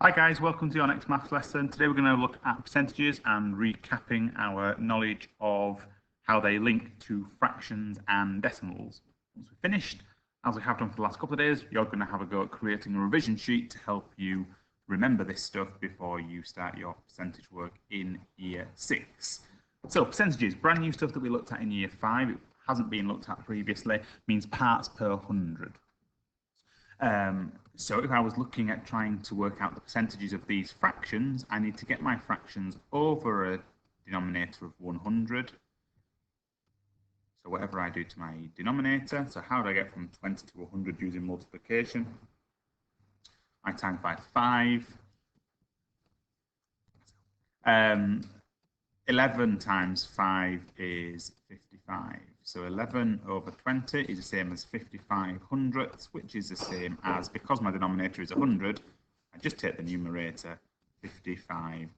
Hi guys, welcome to your next maths lesson. Today we're going to look at percentages and recapping our knowledge of how they link to fractions and decimals. Once we're finished, as we have done for the last couple of days, you're going to have a go at creating a revision sheet to help you remember this stuff before you start your percentage work in year 6. So percentages, brand new stuff that we looked at in year 5, it hasn't been looked at previously, means parts per 100. So if I was looking at trying to work out the percentages of these fractions, I need to get my fractions over a denominator of 100. So whatever I do to my denominator, so how do I get from 20 to 100 using multiplication? I times by 5. 11 times 5 is 55. So 11 over 20 is the same as 55 hundredths, which is the same as, because my denominator is 100, I just take the numerator, 55%.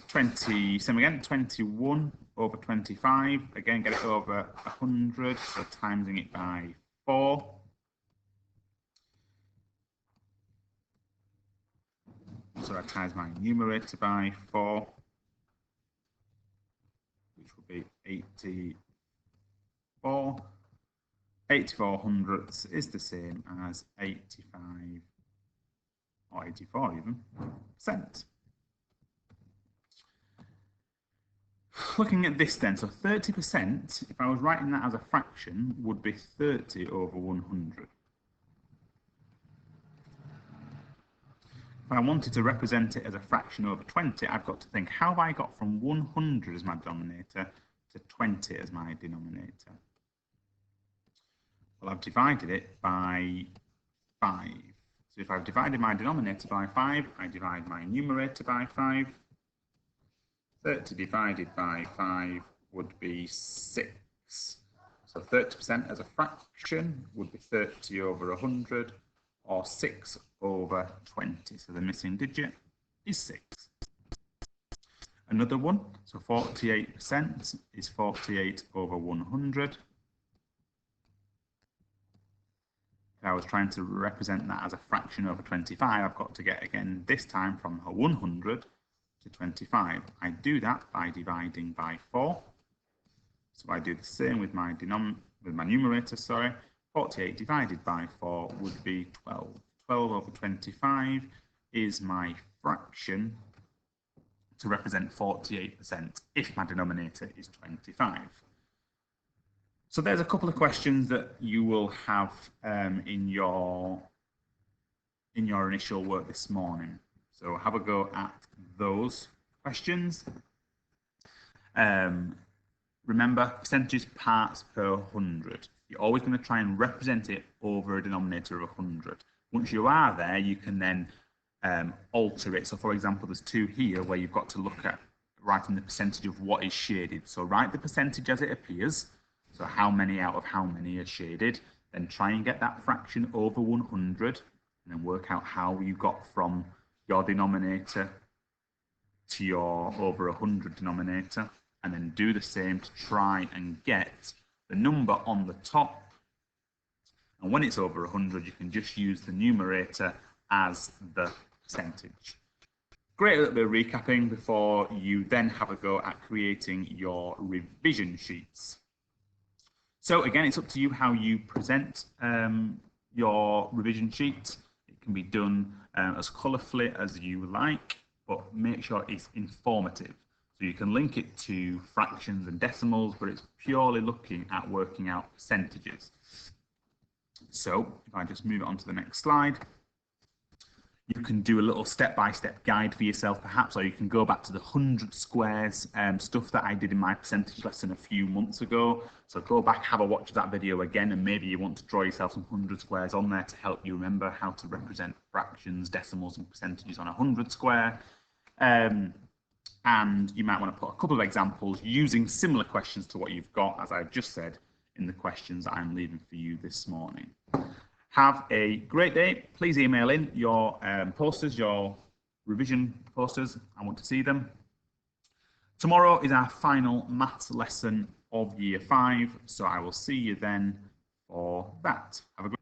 20, same again, 21 over 25, again get it over 100, so timesing it by 4. So I times my numerator by 4, which will be 84. 84 hundredths is the same as 85, or 84 even, percent. Looking at this then, so 30%, if I was writing that as a fraction, would be 30 over 100. If I wanted to represent it as a fraction over 20, I've got to think, how have I got from 100 as my denominator to 20 as my denominator? Well, I've divided it by 5. So if I've divided my denominator by 5, I divide my numerator by 5. 30 divided by 5 would be 6. So 30% as a fraction would be 30 over 100, or 6 over 20. So the missing digit is 6. Another one, so 48% is 48 over 100. If I was trying to represent that as a fraction over 25, I've got to get, again, this time from 100 to 25. I do that by dividing by 4. So I do the same with my numerator, sorry. 48 divided by 4 would be 12. 12 over 25 is my fraction to represent 48% if my denominator is 25. So there's a couple of questions that you will have in your initial work this morning. So have a go at those questions. Remember, percentages parts per 100. You're always going to try and represent it over a denominator of 100. Once you are there, you can then alter it. So for example, there's 2 here where you've got to look at writing the percentage of what is shaded. So write the percentage as it appears. So how many out of how many are shaded. Then try and get that fraction over 100 and then work out how you got from your denominator to your over 100 denominator. And then do the same to try and get the number on the top. And when it's over 100, you can just use the numerator as the percentage. Great little bit of recapping before you then have a go at creating your revision sheets. So again, it's up to you how you present your revision sheet. It can be done as colourfully as you like, but make sure it's informative. So you can link it to fractions and decimals, but it's purely looking at working out percentages. So if I just move it on to the next slide, you can do a little step-by-step guide for yourself perhaps, or you can go back to the 100 squares stuff that I did in my percentage lesson a few months ago. So go back, have a watch of that video again, and maybe you want to draw yourself some 100 squares on there to help you remember how to represent fractions, decimals and percentages on a 100 square. And you might want to put a couple of examples using similar questions to what you've got, as I've just said, in the questions that I'm leaving for you this morning. Have a great day. Please email in your posters, your revision posters. I want to see them. Tomorrow is our final maths lesson of year 5, so I will see you then for that. Have a good